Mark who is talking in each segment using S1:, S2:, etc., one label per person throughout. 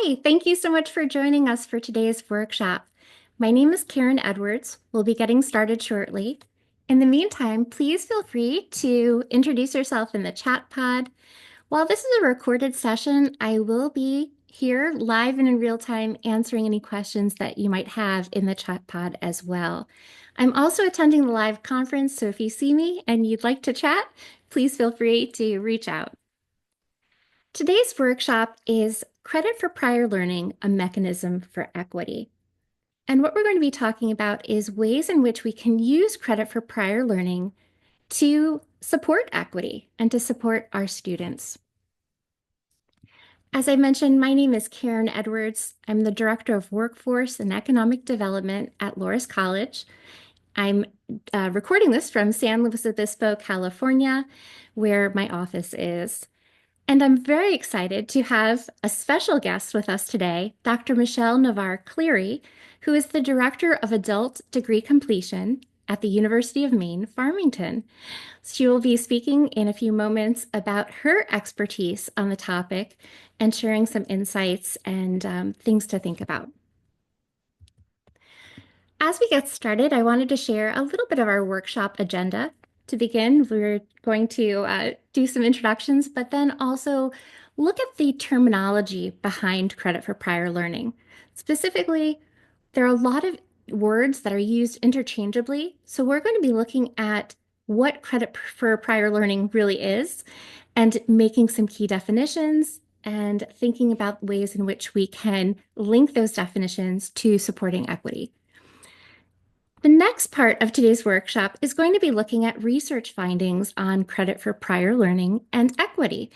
S1: Hi, thank you so much for joining us for today's workshop. My name is Karen Edwards. We'll be getting started shortly. In the meantime, please feel free to introduce yourself in the chat pod. While this is a recorded session, I will be here live and in real time answering any questions that you might have in the chat pod as well. I'm also attending the live conference, so if you see me and you'd like to chat, please feel free to reach out. Today's workshop is Credit for Prior Learning, a Mechanism for Equity. And what we're going to be talking about is ways in which we can use credit for prior learning to support equity and to support our students. As I mentioned, my name is Karen Edwards. I'm the Director of Workforce and Economic Development at Loras College. I'm recording this from San Luis Obispo, California, where my office is. And I'm very excited to have a special guest with us today, Dr. Michelle Navarre-Cleary, who is the Director of Adult Degree Completion at the University of Maine, Farmington. She will be speaking in a few moments about her expertise on the topic and sharing some insights and things to think about. As we get started, I wanted to share a little bit of our workshop agenda. To begin, we're going to do some introductions, but then also look at the terminology behind credit for prior learning. Specifically, there are a lot of words that are used interchangeably, so we're going to be looking at what credit for prior learning really is and making some key definitions and thinking about ways in which we can link those definitions to supporting equity. The next part of today's workshop is going to be looking at research findings on credit for prior learning and equity.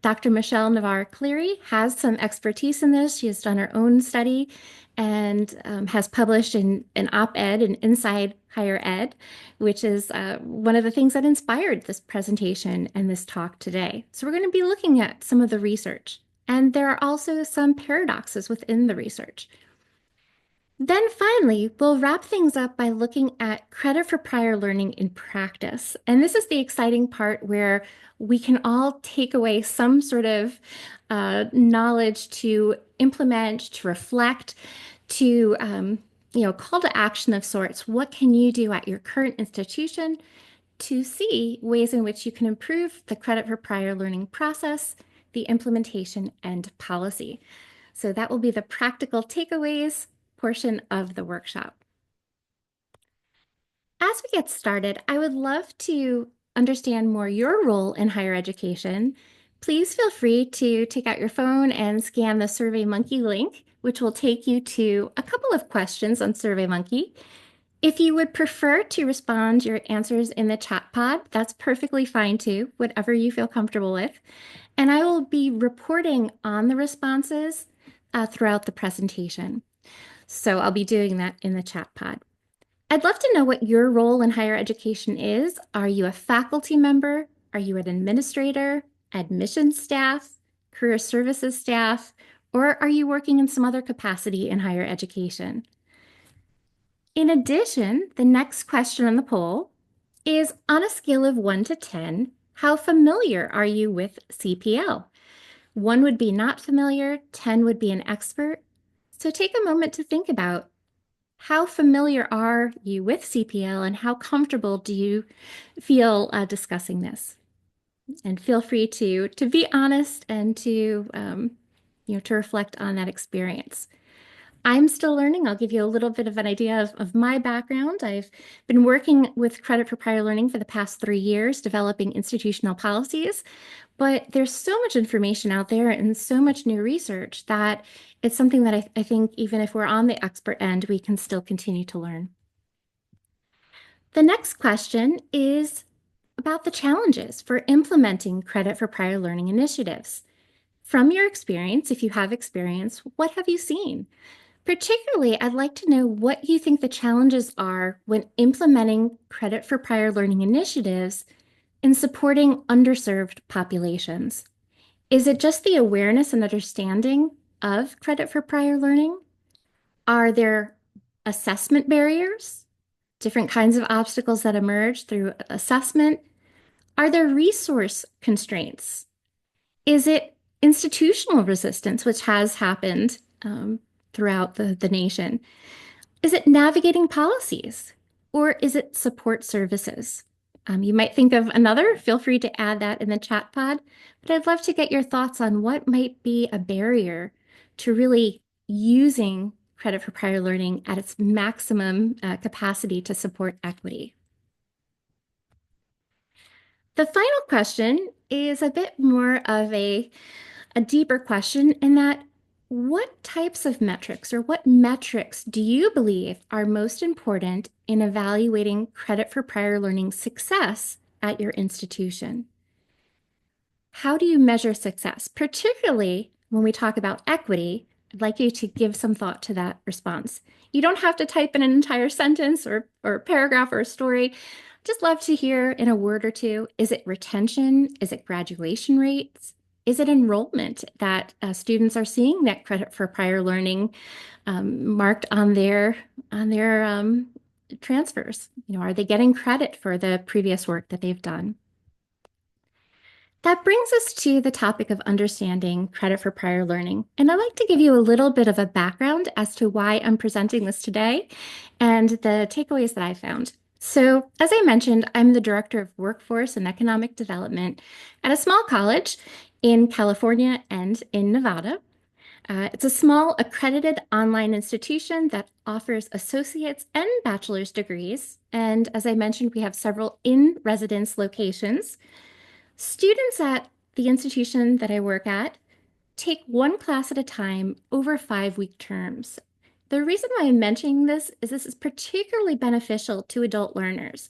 S1: Dr. Michelle Navarre-Cleary has some expertise in this. She has done her own study and has published in an op-ed in Inside Higher Ed, which is one of the things that inspired this presentation and this talk today. So we're going to be looking at some of the research, and there are also some paradoxes within the research. Then finally, we'll wrap things up by looking at credit for prior learning in practice. And this is the exciting part where we can all take away some sort of knowledge to implement, to reflect, to call to action of sorts. What can you do at your current institution to see ways in which you can improve the credit for prior learning process, the implementation, and policy? So that will be the practical takeaways portion of the workshop. As we get started, I would love to understand more your role in higher education. Please feel free to take out your phone and scan the SurveyMonkey link, which will take you to a couple of questions on SurveyMonkey. If you would prefer to respond your answers in the chat pod, that's perfectly fine too, whatever you feel comfortable with. And I will be reporting on the responses throughout the presentation. So I'll be doing that in the chat pod. I'd love to know what your role in higher education is. Are you a faculty member? Are you an administrator, admissions staff, career services staff, or are you working in some other capacity in higher education? In addition, the next question on the poll is, on a scale of 1 to 10, how familiar are you with CPL? 1 would be not familiar, 10 would be an expert. So take a moment to think about how familiar are you with CPL and how comfortable do you feel discussing this? And feel free to be honest and to reflect on that experience. I'm still learning. I'll give you a little bit of an idea of my background. I've been working with credit for prior learning for the past 3 years, developing institutional policies, but there's so much information out there and so much new research that it's something that I think even if we're on the expert end, we can still continue to learn. The next question is about the challenges for implementing credit for prior learning initiatives. From your experience, if you have experience, what have you seen? Particularly, I'd like to know what you think the challenges are when implementing credit for prior learning initiatives in supporting underserved populations. Is it just the awareness and understanding of credit for prior learning? Are there assessment barriers, different kinds of obstacles that emerge through assessment? Are there resource constraints? Is it institutional resistance, which has happened throughout the nation? Is it navigating policies or is it support services? You might think of another. Feel free to add that in the chat pod, but I'd love to get your thoughts on what might be a barrier to really using credit for prior learning at its maximum capacity to support equity. The final question is a bit more of a deeper question in that what types of metrics or what metrics do you believe are most important in evaluating credit for prior learning success at your institution? How do you measure success, particularly when we talk about equity? I'd like you to give some thought to that response. You don't have to type in an entire sentence or paragraph or a story. Just love to hear in a word or two. Is it retention? Is it graduation rates? Is it enrollment that students are seeing net credit for prior learning marked on their transfers? Are they getting credit for the previous work that they've done? That brings us to the topic of understanding credit for prior learning. And I'd like to give you a little bit of a background as to why I'm presenting this today and the takeaways that I found. So, as I mentioned, I'm the Director of Workforce and Economic Development at a small college in California and in Nevada. It's a small accredited online institution that offers associate's and bachelor's degrees. And as I mentioned, we have several in-residence locations. Students at the institution that I work at take one class at a time over 5-week terms. The reason why I'm mentioning this is particularly beneficial to adult learners.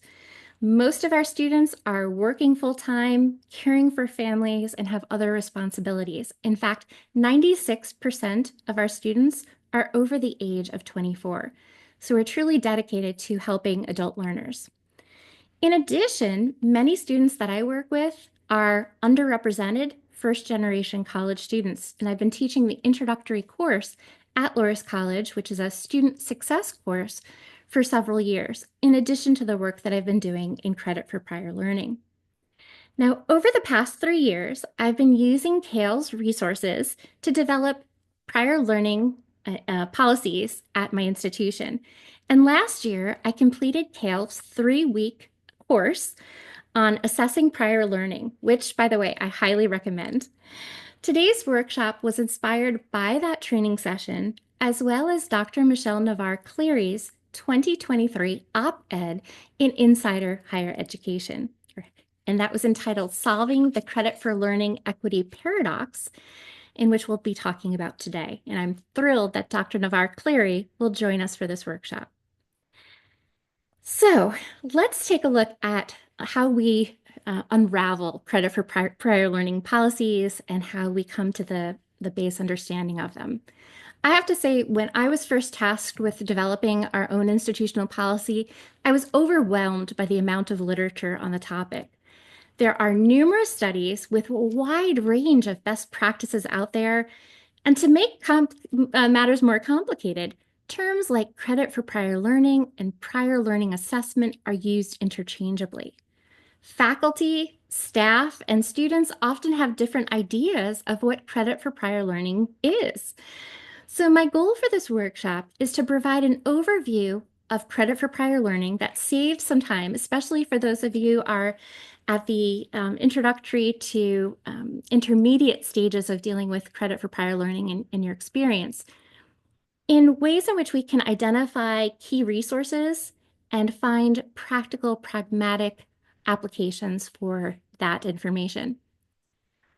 S1: Most of our students are working full-time, caring for families, and have other responsibilities. In fact, 96% of our students are over the age of 24. So we're truly dedicated to helping adult learners. In addition, many students that I work with are underrepresented first-generation college students, and I've been teaching the introductory course at Loras College, which is a student success course, for several years, in addition to the work that I've been doing in credit for prior learning. Now, over the past 3 years, I've been using CALE's resources to develop prior learning policies at my institution. And last year, I completed CALE's 3-week course on assessing prior learning, which, by the way, I highly recommend. Today's workshop was inspired by that training session, as well as Dr. Michelle Navarre-Cleary's 2023 op-ed in Insider Higher Education. And that was entitled Solving the Credit for Learning Equity Paradox, in which we'll be talking about today. And I'm thrilled that Dr. Navarre-Cleary will join us for this workshop. So let's take a look at how we unravel credit for prior learning policies and how we come to the base understanding of them. I have to say, when I was first tasked with developing our own institutional policy, I was overwhelmed by the amount of literature on the topic. There are numerous studies with a wide range of best practices out there, and to make matters more complicated, terms like credit for prior learning and prior learning assessment are used interchangeably. Faculty, staff, and students often have different ideas of what credit for prior learning is. So my goal for this workshop is to provide an overview of credit for prior learning that saves some time, especially for those of you who are at the introductory to intermediate stages of dealing with credit for prior learning in your experience, in ways in which we can identify key resources and find practical, pragmatic applications for that information.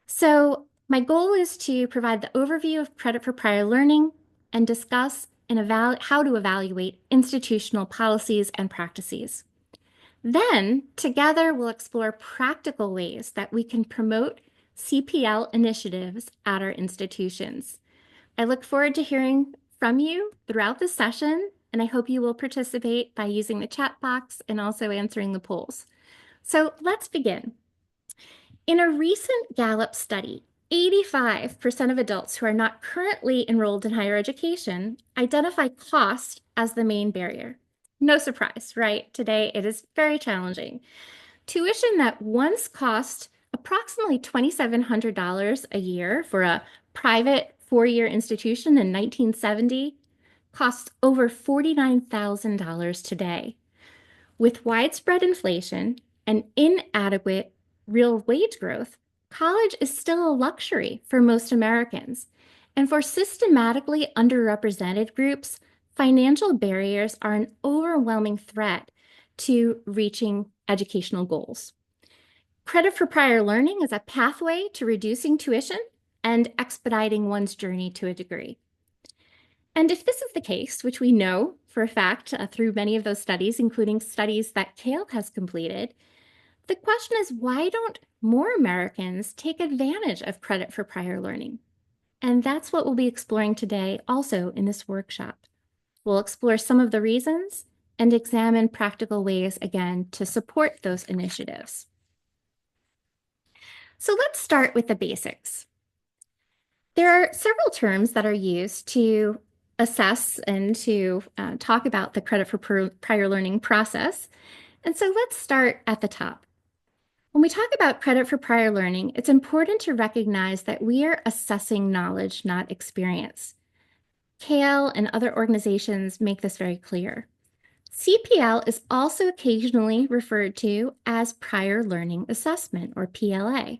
S1: So my goal is to provide the overview of credit for prior learning and discuss how to evaluate institutional policies and practices. Then, together, we'll explore practical ways that we can promote CPL initiatives at our institutions. I look forward to hearing from you throughout the session, and I hope you will participate by using the chat box and also answering the polls. So let's begin. In a recent Gallup study, 85% of adults who are not currently enrolled in higher education identify cost as the main barrier. No surprise, right? Today it is very challenging. Tuition that once cost Approximately $2,700 a year for a private four-year institution in 1970 costs over $49,000 today. With widespread inflation and inadequate real wage growth, college is still a luxury for most Americans. And for systematically underrepresented groups, financial barriers are an overwhelming threat to reaching educational goals. Credit for prior learning is a pathway to reducing tuition and expediting one's journey to a degree. And if this is the case, which we know for a fact through many of those studies, including studies that CALE has completed, the question is, why don't more Americans take advantage of credit for prior learning? And that's what we'll be exploring today also in this workshop. We'll explore some of the reasons and examine practical ways, again, to support those initiatives. So let's start with the basics. There are several terms that are used to assess and to talk about the credit for prior learning process. And so let's start at the top. When we talk about credit for prior learning, it's important to recognize that we are assessing knowledge, not experience. CALE and other organizations make this very clear. CPL is also occasionally referred to as prior learning assessment, or PLA.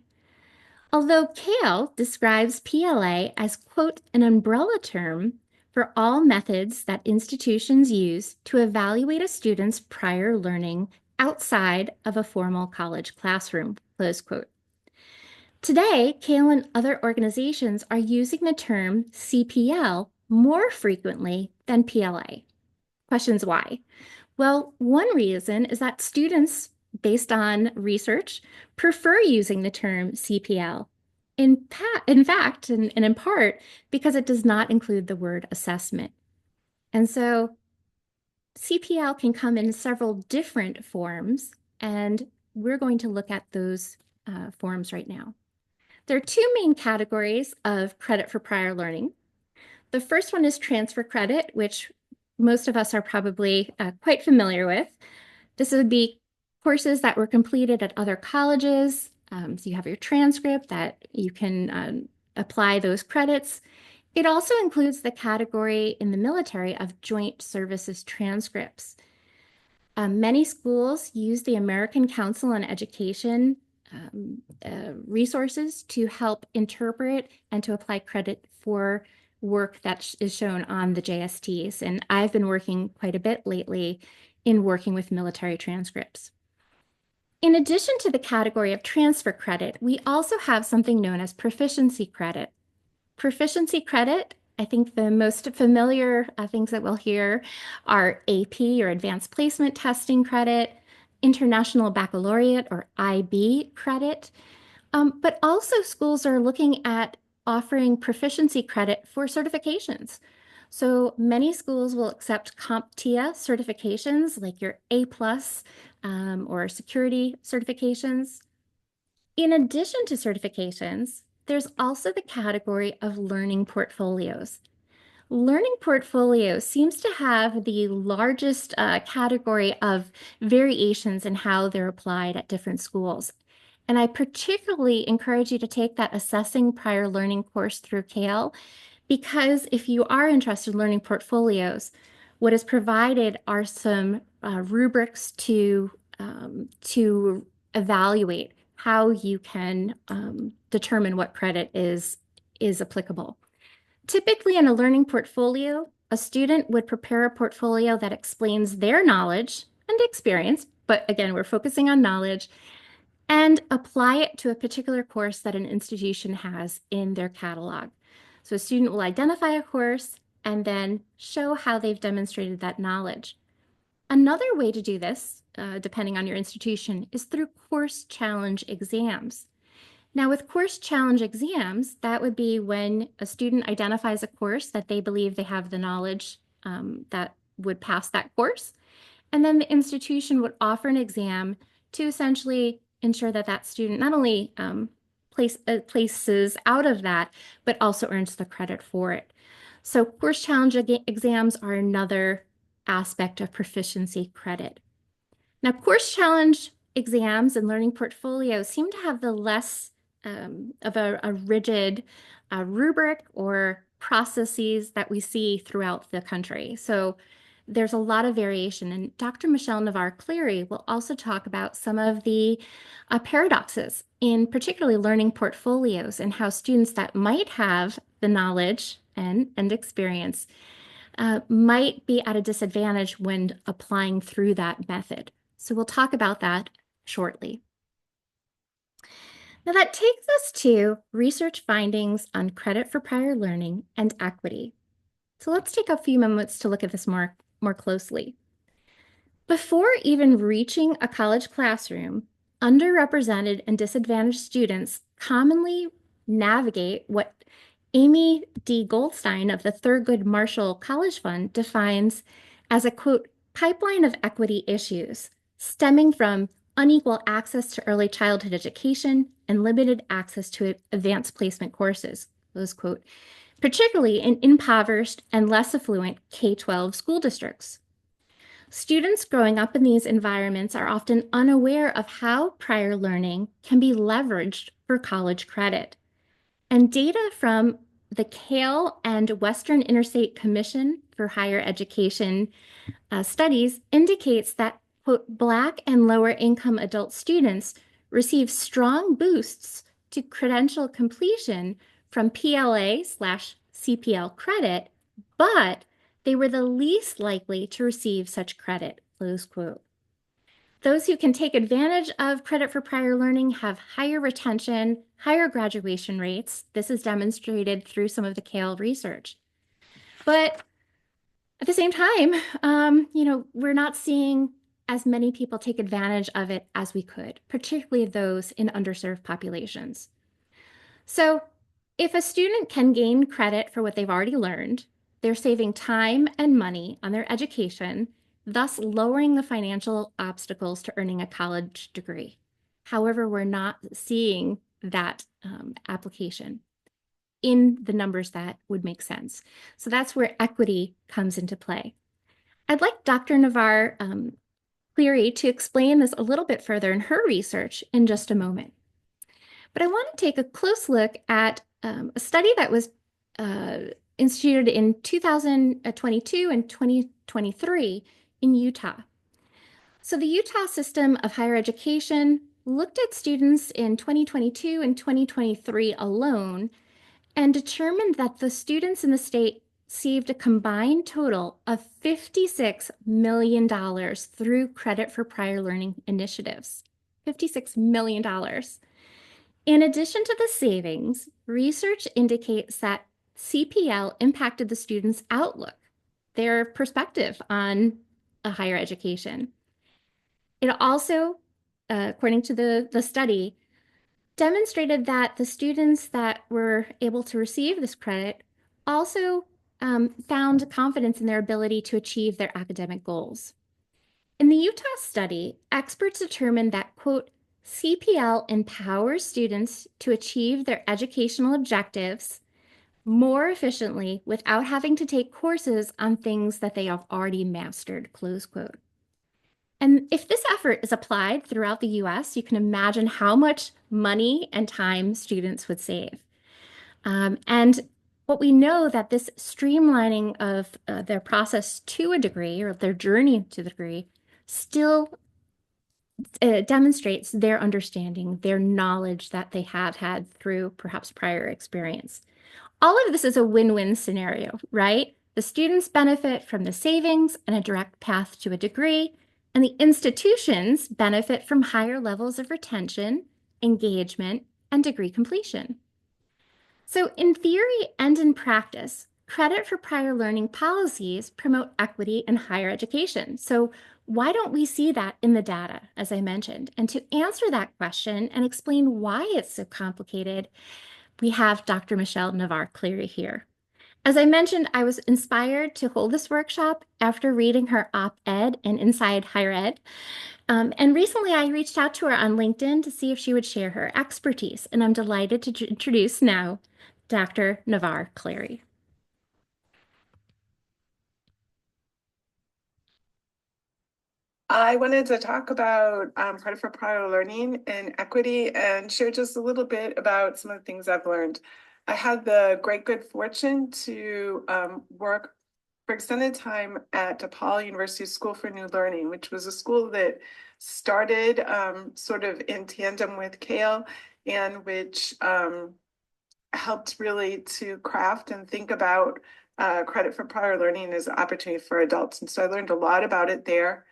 S1: Although CALE describes PLA as, quote, an umbrella term for all methods that institutions use to evaluate a student's prior learning outside of a formal college classroom, close quote. Today, CALE and other organizations are using the term CPL more frequently than PLA. Questions why? Well, one reason is that students, based on research, prefer using the term CPL. In fact, and in part, because it does not include the word assessment. And so CPL can come in several different forms, and we're going to look at those forms right now. There are two main categories of credit for prior learning. The first one is transfer credit, which most of us are probably quite familiar with. This would be courses that were completed at other colleges. So you have your transcript that you can apply those credits. It also includes the category in the military of joint services transcripts. Many schools use the American Council on Education resources to help interpret and to apply credit for work that is shown on the JSTs. And I've been working quite a bit lately in working with military transcripts. In addition to the category of transfer credit, we also have something known as proficiency credit. Proficiency credit, I think the most familiar things that we'll hear are AP, or Advanced Placement Testing credit, International Baccalaureate, or IB credit, but also schools are looking at offering proficiency credit for certifications. So many schools will accept CompTIA certifications like your A+, or security certifications. In addition to certifications, there's also the category of learning portfolios. Learning portfolios seems to have the largest category of variations in how they're applied at different schools. And I particularly encourage you to take that Assessing Prior Learning course through CALE, because if you are interested in learning portfolios, what is provided are some rubrics to evaluate how you can determine what credit is applicable. Typically in a learning portfolio, a student would prepare a portfolio that explains their knowledge and experience, but again, we're focusing on knowledge, and apply it to a particular course that an institution has in their catalog. So a student will identify a course and then show how they've demonstrated that knowledge. Another way to do this, depending on your institution, is through course challenge exams. Now, with course challenge exams, that would be when a student identifies a course that they believe they have the knowledge that would pass that course, and then the institution would offer an exam to essentially ensure that that student not only places out of that, but also earns the credit for it. So course challenge exams are another aspect of proficiency credit. Now, course challenge exams and learning portfolios seem to have the less of a rigid rubric or processes that we see throughout the country. So there's a lot of variation. And Dr. Michelle Navarre-Cleary will also talk about some of the paradoxes in particularly learning portfolios and how students that might have the knowledge and experience might be at a disadvantage when applying through that method. So we'll talk about that shortly. Now that takes us to research findings on credit for prior learning and equity. So let's take a few moments to look at this more closely. Before even reaching a college classroom, underrepresented and disadvantaged students commonly navigate what Amy D. Goldstein of the Thurgood Marshall College Fund defines as a, quote, pipeline of equity issues stemming from unequal access to early childhood education and limited access to advanced placement courses, close quote, particularly in impoverished and less affluent K-12 school districts. Students growing up in these environments are often unaware of how prior learning can be leveraged for college credit. And data from the Cale and Western Interstate Commission for Higher Education studies indicates that, quote, Black and lower income adult students receive strong boosts to credential completion from PLA/CPL credit, but they were the least likely to receive such credit, close quote. Those who can take advantage of credit for prior learning have higher retention, higher graduation rates. This is demonstrated through some of the Cale research. But at the same time, we're not seeing as many people take advantage of it as we could, particularly those in underserved populations. So if a student can gain credit for what they've already learned, they're saving time and money on their education, thus lowering the financial obstacles to earning a college degree. However, we're not seeing that application in the numbers that would make sense. So that's where equity comes into play. I'd like Dr. Navarre-Cleary to explain this a little bit further in her research in just a moment. But I want to take a close look at a study that was instituted in 2022 and 2023 in Utah. So the Utah system of higher education looked at students in 2022 and 2023 alone and determined that the students in the state received a combined total of $56 million through credit for prior learning initiatives. $56 million. In addition to the savings, research indicates that CPL impacted the students' outlook, their perspective on a higher education. It also, according to the study, demonstrated that the students that were able to receive this credit also found confidence in their ability to achieve their academic goals. In the Utah study, experts determined that, quote, CPL empowers students to achieve their educational objectives more efficiently without having to take courses on things that they have already mastered, close quote. And if this effort is applied throughout the US, you can imagine how much money and time students would save. And what we know that this streamlining of their process to a degree or their journey to the degree still demonstrates their understanding, their knowledge that they have had through perhaps prior experience. All of this is a win-win scenario, right? The students benefit from the savings and a direct path to a degree, and the institutions benefit from higher levels of retention, engagement, and degree completion. So in theory and in practice, credit for prior learning policies promote equity in higher education. So why don't we see that in the data, as I mentioned? And to answer that question and explain why it's so complicated, we have Dr. Michelle Navarre-Cleary here. As I mentioned, I was inspired to hold this workshop after reading her op-ed in Inside Higher Ed. And recently I reached out to her on LinkedIn to see if she would share her expertise, and I'm delighted to introduce now Dr. Navarre-Cleary.
S2: I wanted to talk about credit for prior learning and equity and share just a little bit about some of the things I've learned. I had the great good fortune to work for extended time at DePaul University School for New Learning, which was a school that started sort of in tandem with Cale and which helped really to craft and think about credit for prior learning as an opportunity for adults. And so I learned a lot about it there.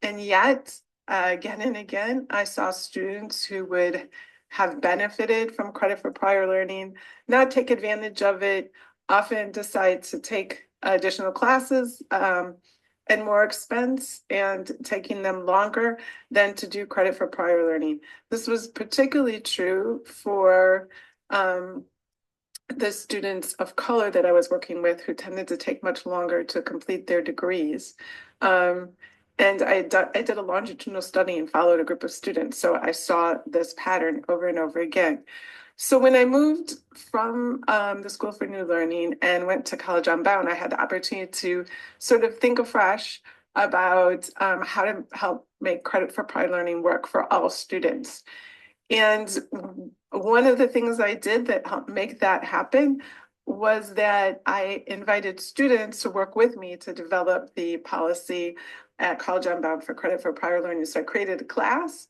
S2: And yet, again and again, I saw students who would have benefited from credit for prior learning, not take advantage of it, often decide to take additional classes and more expense and taking them longer than to do credit for prior learning. This was particularly true for the students of color that I was working with who tended to take much longer to complete their degrees. And I did a longitudinal study and followed a group of students. So I saw this pattern over and over again. So when I moved from the School for New Learning and went to College Unbound, I had the opportunity to sort of think afresh about how to help make credit for prior learning work for all students. And one of the things I did that helped make that happen was that I invited students to work with me to develop the policy at College Unbound for credit for prior learning. So I created a class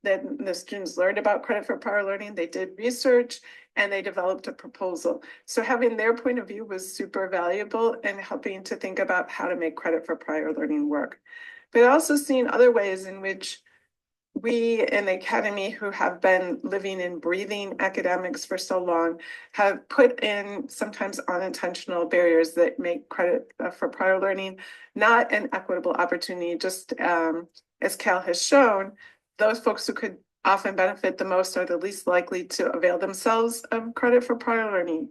S2: that the students learned about credit for prior learning, they did research, and they developed a proposal. So having their point of view was super valuable in helping to think about how to make credit for prior learning work. But also seeing other ways in which we in the academy who have been living and breathing academics for so long have put in sometimes unintentional barriers that make credit for prior learning not an equitable opportunity. Just as Cal has shown, those folks who could often benefit the most are the least likely to avail themselves of credit for prior learning.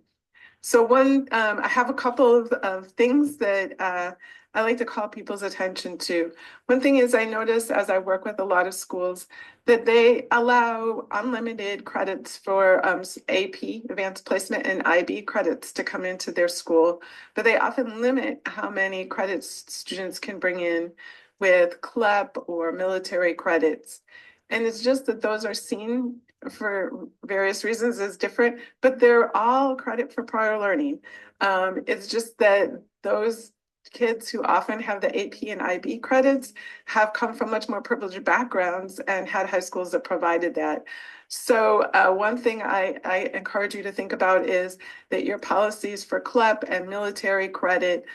S2: So I have a couple of things that I like to call people's attention to. One thing is I notice as I work with a lot of schools that they allow unlimited credits for AP, Advanced Placement, and IB credits to come into their school, but they often limit how many credits students can bring in with CLEP or military credits. And it's just that those are seen for various reasons as different, but they're all credit for prior learning. It's just that those kids who often have the AP and IB credits have come from much more privileged backgrounds and had high schools that provided that. So one thing I encourage you to think about is that your policies for CLEP and military credit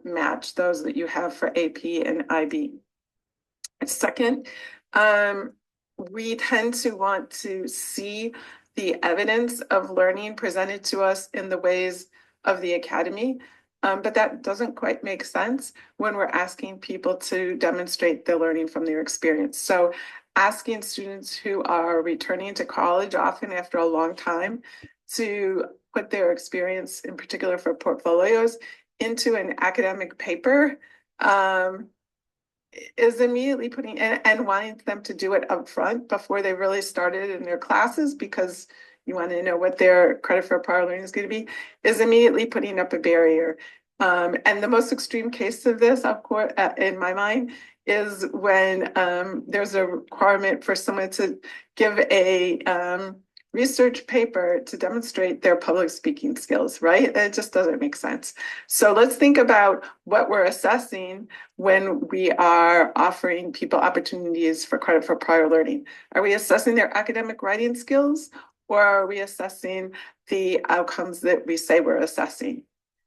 S2: match those that you have for AP and IB. Second, we tend to want to see the evidence of learning presented to us in the ways of the academy. But that doesn't quite make sense when we're asking people to demonstrate the learning from their experience. So asking students who are returning to college, often after a long time, to put their experience, in particular for portfolios, into an academic paper is immediately putting and wanting them to do it up front before they really started in their classes because you want to know what their credit for prior learning is going to be, is immediately putting up a barrier. And the most extreme case of this, of course, in my mind, is when there's a requirement for someone to give a research paper to demonstrate their public speaking skills, right? It just doesn't make sense. So let's think about what we're assessing when we are offering people opportunities for credit for prior learning. Are we assessing their academic writing skills, or are we assessing the outcomes that we say we're assessing?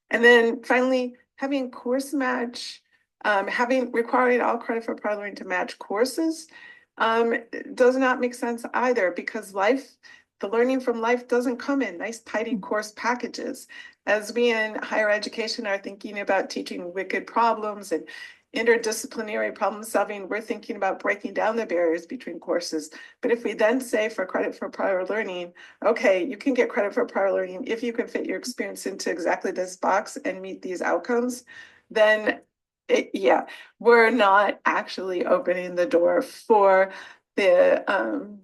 S2: And then finally, having course match, requiring all credit for prior learning to match courses does not make sense either because the learning from life doesn't come in nice, tidy course packages. As we in higher education are thinking about teaching wicked problems and interdisciplinary problem solving, we're thinking about breaking down the barriers between courses. But if we then say for credit for prior learning, okay, you can get credit for prior learning if you can fit your experience into exactly this box and meet these outcomes, then we're not actually opening the door for the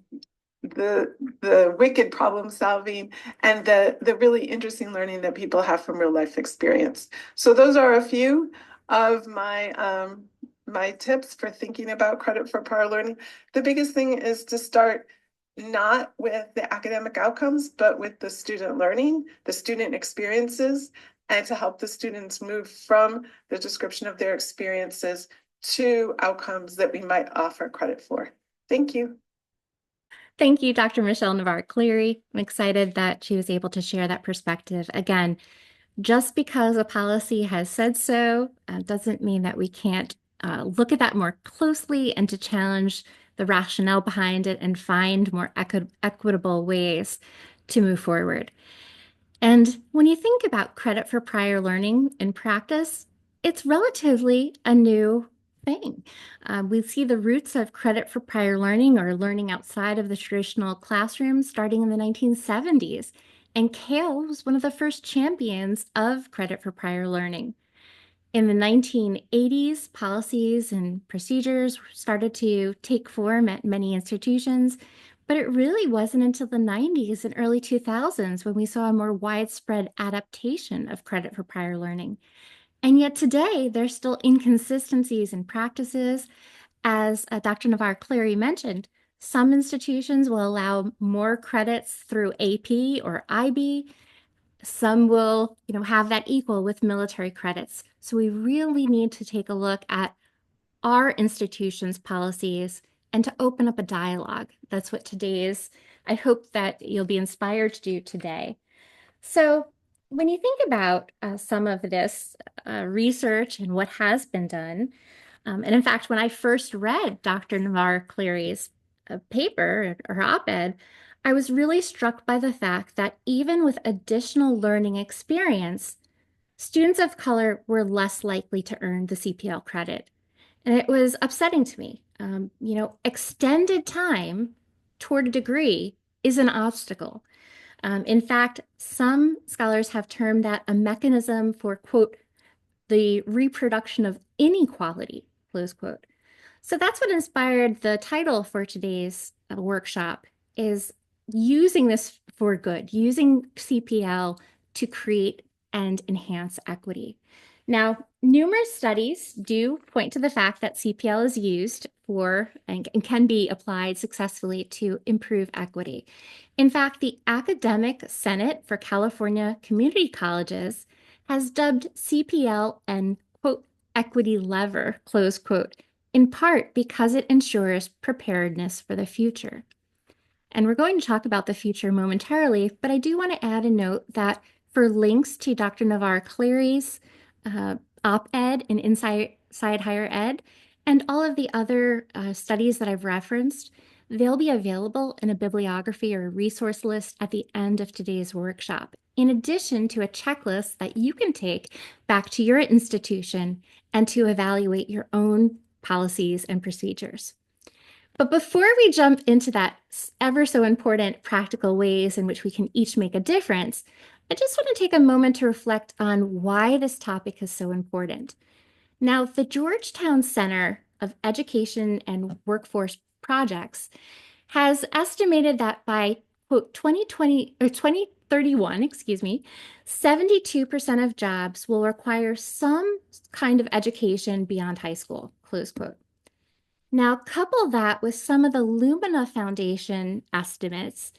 S2: wicked problem solving and the really interesting learning that people have from real life experience. So those are a few of my my tips for thinking about credit for prior learning, the biggest thing is to start not with the academic outcomes, but with the student learning, the student experiences, and to help the students move from the description of their experiences to outcomes that we might offer credit for. Thank you.
S1: Thank you, Dr. Michelle Navarre-Cleary. I'm excited that she was able to share that perspective. Again, just because a policy has said so doesn't mean that we can't look at that more closely and to challenge the rationale behind it and find more equitable ways to move forward. And when you think about credit for prior learning in practice, it's relatively a new thing. We see the roots of credit for prior learning or learning outside of the traditional classroom starting in the 1970s. And Kale was one of the first champions of credit for prior learning. In the 1980s, policies and procedures started to take form at many institutions, but it really wasn't until the 90s and early 2000s when we saw a more widespread adaptation of credit for prior learning. And yet today, there's still inconsistencies in practices. As Dr. Navarre-Cleary mentioned, some institutions will allow more credits through AP or IB. Some will, have that equal with military credits. So we really need to take a look at our institution's policies and to open up a dialogue. That's what I hope that you'll be inspired to do today. So when you think about some of this research and what has been done, and in fact, when I first read Dr. Navarre-Cleary's paper or op-ed, I was really struck by the fact that even with additional learning experience, students of color were less likely to earn the CPL credit. And it was upsetting to me. Extended time toward a degree is an obstacle. In fact, some scholars have termed that a mechanism for, quote, the reproduction of inequality, close quote. So that's what inspired the title for today's workshop is using this for good, using CPL to create and enhance equity. Now, numerous studies do point to the fact that CPL is used for and can be applied successfully to improve equity. In fact, the Academic Senate for California Community Colleges has dubbed CPL an, quote, equity lever, close quote, in part because it ensures preparedness for the future. And we're going to talk about the future momentarily, but I do want to add a note that for links to Dr. Navarre-Cleary's op-ed in Inside Higher Ed and all of the other studies that I've referenced, they'll be available in a bibliography or a resource list at the end of today's workshop, in addition to a checklist that you can take back to your institution and to evaluate your own policies and procedures. But before we jump into that ever so important practical ways in which we can each make a difference, I just want to take a moment to reflect on why this topic is so important. Now, the Georgetown Center of Education and Workforce Projects has estimated that by, quote, 2020 or 2031, 72% of jobs will require some kind of education beyond high school, close quote. Now, couple that with some of the Lumina Foundation estimates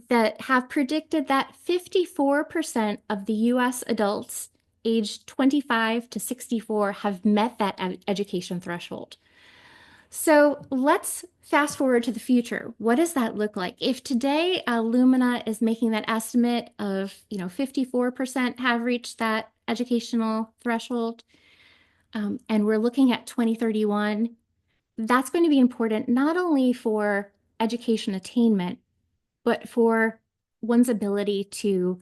S1: that have predicted that 54% of the US adults aged 25 to 64 have met that education threshold. So let's fast forward to the future. What does that look like? If today Lumina is making that estimate of 54% have reached that educational threshold, and we're looking at 2031, that's going to be important not only for education attainment, but for one's ability to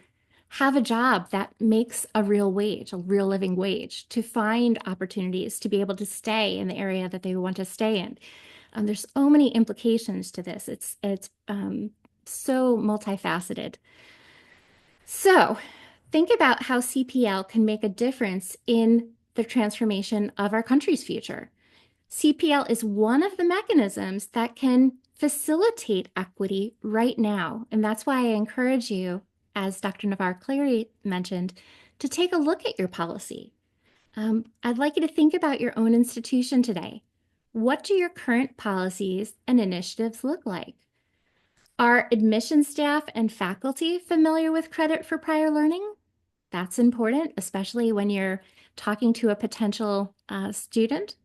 S1: have a job that makes a real wage, a real living wage, to find opportunities to be able to stay in the area that they want to stay in. There's so many implications to this. It's so multifaceted. So think about how CPL can make a difference in the transformation of our country's future. CPL is one of the mechanisms that can facilitate equity right now. And that's why I encourage you, as Dr. Navarre-Cleary mentioned, to take a look at your policy. I'd like you to think about your own institution today. What do your current policies and initiatives look like? Are admission staff and faculty familiar with credit for prior learning? That's important, especially when you're talking to a potential student.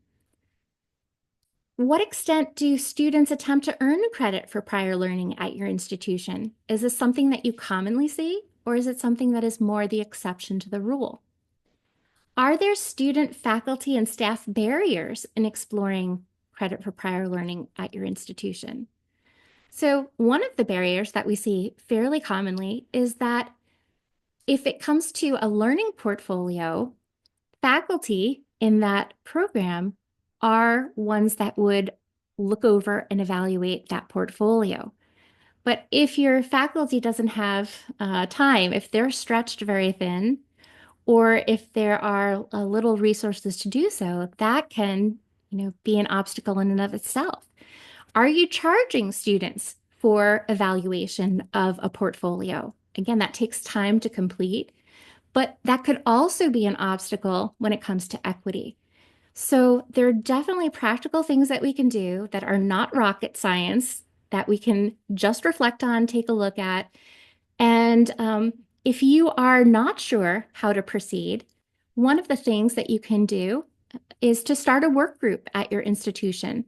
S1: What extent do students attempt to earn credit for prior learning at your institution? Is this something that you commonly see, or is it something that is more the exception to the rule? Are there student, faculty, and staff barriers in exploring credit for prior learning at your institution? So, one of the barriers that we see fairly commonly is that if it comes to a learning portfolio, faculty in that program are ones that would look over and evaluate that portfolio. But if your faculty doesn't have time, if they're stretched very thin, or if there are little resources to do so, that can, be an obstacle in and of itself. Are you charging students for evaluation of a portfolio? Again, that takes time to complete, but that could also be an obstacle when it comes to equity. So there are definitely practical things that we can do that are not rocket science that we can just reflect on, take a look at. And if you are not sure how to proceed, one of the things that you can do is to start a work group at your institution.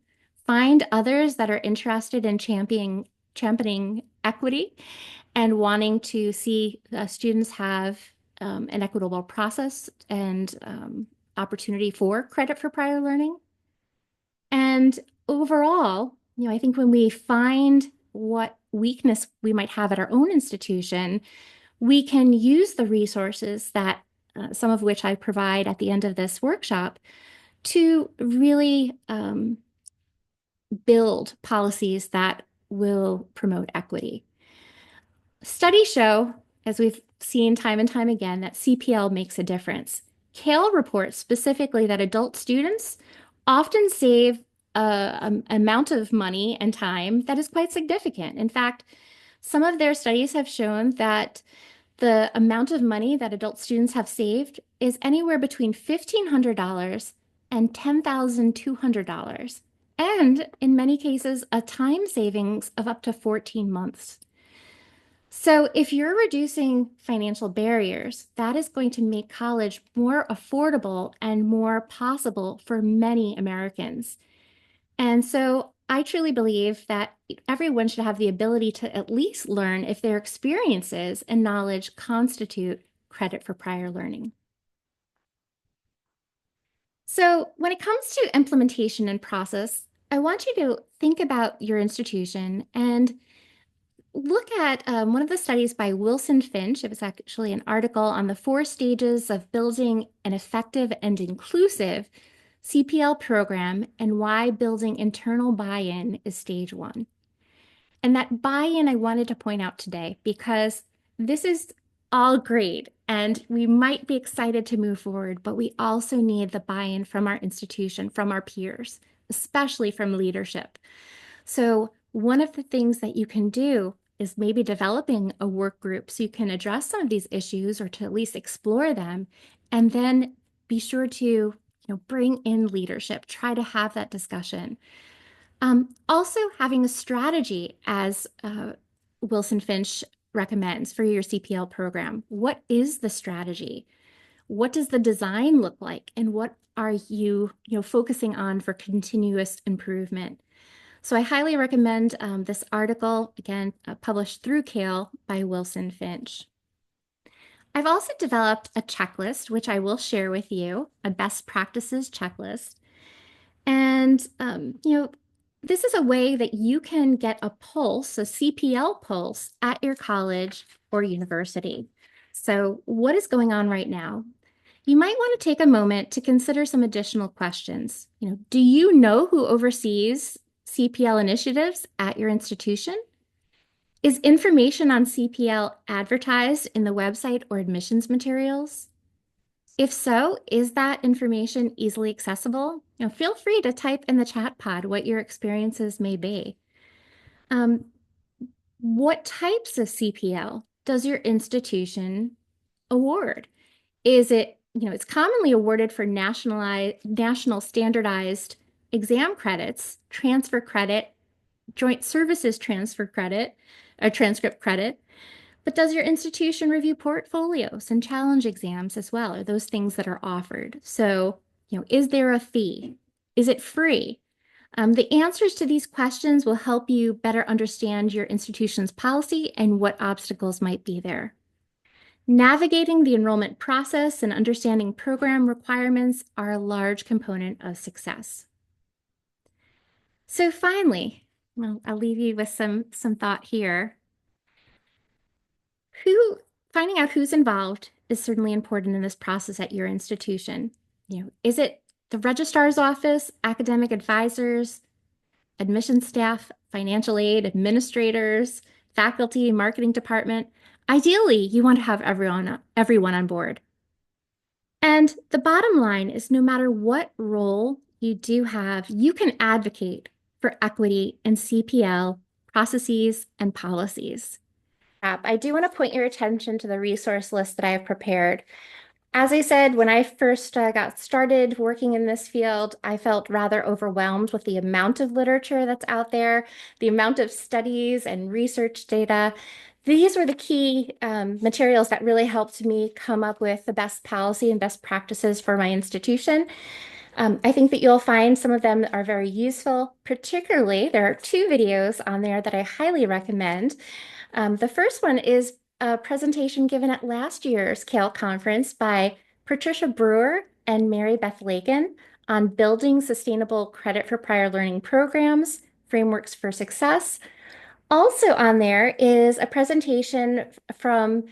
S1: Find others that are interested in championing equity and wanting to see students have an equitable process and opportunity for credit for prior learning. And overall, I think when we find what weakness we might have at our own institution, we can use the resources that some of which I provide at the end of this workshop to really build policies that will promote equity. Studies show, as we've seen time and time again, that CPL makes a difference. Kale reports specifically that adult students often save an amount of money and time that is quite significant. In fact, some of their studies have shown that the amount of money that adult students have saved is anywhere between $1,500 and $10,200, and in many cases, a time savings of up to 14 months. So, if you're reducing financial barriers, that is going to make college more affordable and more possible for many Americans. And so, I truly believe that everyone should have the ability to at least learn if their experiences and knowledge constitute credit for prior learning. So, when it comes to implementation and process, I want you to think about your institution and look at one of the studies by Wilson Finch. It was actually an article on the 4 stages of building an effective and inclusive CPL program and why building internal buy-in is stage 1. And that buy-in I wanted to point out today because this is all great and we might be excited to move forward, but we also need the buy-in from our institution, from our peers, especially from leadership. So one of the things that you can do is maybe developing a work group so you can address some of these issues or to at least explore them, and then be sure to bring in leadership, try to have that discussion. Also having a strategy as Wilson Finch recommends for your CPL program. What is the strategy? What does the design look like? And what are you focusing on for continuous improvement? So I highly recommend this article, again, published through Kale by Wilson Finch. I've also developed a checklist, which I will share with you, a best practices checklist. And, this is a way that you can get a pulse, a CPL pulse at your college or university. So what is going on right now? You might want to take a moment to consider some additional questions. Do you know who oversees CPL initiatives at your institution? Is information on CPL advertised in the website or admissions materials? If so, is that information easily accessible? Feel free to type in the chat pod what your experiences may be. What types of CPL does your institution award? Is it it's commonly awarded for national standardized exam credits, transfer credit, joint services transfer credit, a transcript credit. But does your institution review portfolios and challenge exams as well? Are those things that are offered? So, is there a fee? Is it free? The answers to these questions will help you better understand your institution's policy and what obstacles might be there. Navigating the enrollment process and understanding program requirements are a large component of success. So finally, well, I'll leave you with some thought here. Finding out who's involved is certainly important in this process at your institution. Is it the registrar's office, academic advisors, admission staff, financial aid, administrators, faculty, marketing department? Ideally, you want to have everyone on board. And the bottom line is no matter what role you do have, you can advocate for equity in CPL processes and policies. I do want to point your attention to the resource list that I have prepared. As I said, when I first got started working in this field, I felt rather overwhelmed with the amount of literature that's out there, the amount of studies and research data. These were the key materials that really helped me come up with the best policy and best practices for my institution. I think that you'll find some of them are very useful. Particularly, there are 2 videos on there that I highly recommend. The first one is a presentation given at last year's CALE conference by Patricia Brewer and Mary Beth Lakin on building sustainable credit for prior learning programs, frameworks for success. Also on there is a presentation from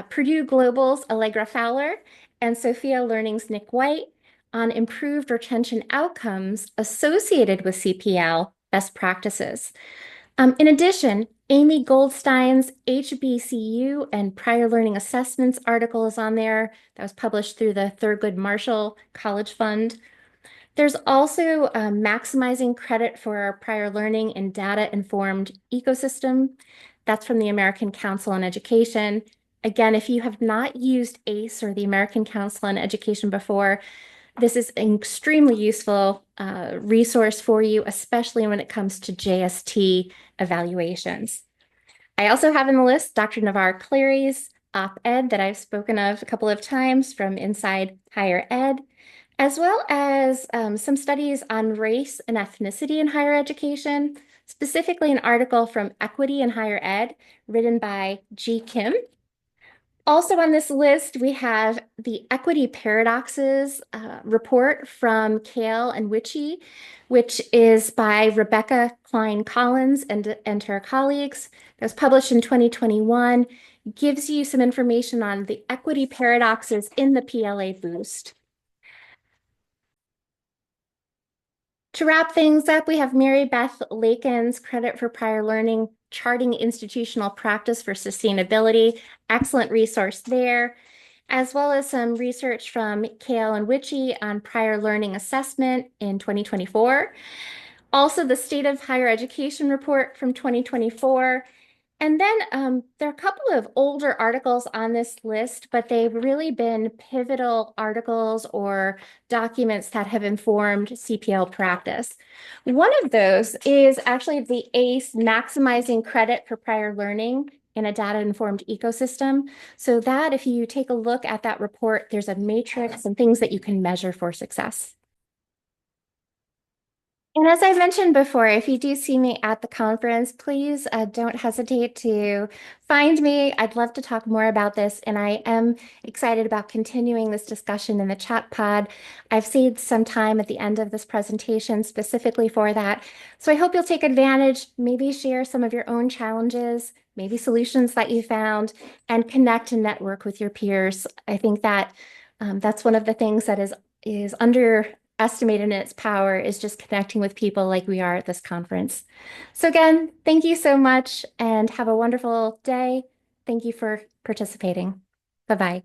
S1: Purdue Global's Allegra Fowler and Sophia Learning's Nick White on improved retention outcomes associated with CPL best practices. In addition, Amy Goldstein's HBCU and Prior Learning Assessments article is on there that was published through the Thurgood Marshall College Fund. There's also Maximizing Credit for Prior Learning in Data-Informed Ecosystem. That's from the American Council on Education. Again, if you have not used ACE or the American Council on Education before, this is an extremely useful resource for you, especially when it comes to JST evaluations. I also have in the list Dr. Navarre Clary's op-ed that I've spoken of a couple of times from Inside Higher Ed, as well as some studies on race and ethnicity in higher education, specifically an article from Equity in Higher Ed written by Ji Kim. Also on this list, we have the Equity Paradoxes report from Kale and Witchy, which is by Rebecca Klein-Collins and her colleagues. That was published in 2021, gives you some information on the equity paradoxes in the PLA Boost. To wrap things up, we have Mary Beth Lakin's Credit for Prior Learning, Charting Institutional Practice for Sustainability. Excellent resource there, as well as some research from Kale and Witchy on prior learning assessment in 2024. Also, the State of Higher Education report from 2024. And then there are a couple of older articles on this list, but they've really been pivotal articles or documents that have informed CPL practice. One of those is actually the ACE Maximizing Credit for Prior Learning in a Data-Informed Ecosystem. So that if you take a look at that report, there's a matrix and things that you can measure for success. And as I mentioned before, if you do see me at the conference, please don't hesitate to find me. I'd love to talk more about this, and I am excited about continuing this discussion in the chat pod. I've saved some time at the end of this presentation specifically for that. So I hope you'll take advantage, maybe share some of your own challenges, maybe solutions that you found, and connect and network with your peers. I think that that's one of the things that is underestimated in its power is just connecting with people like we are at this conference. So again, thank you so much and have a wonderful day. Thank you for participating. Bye-bye.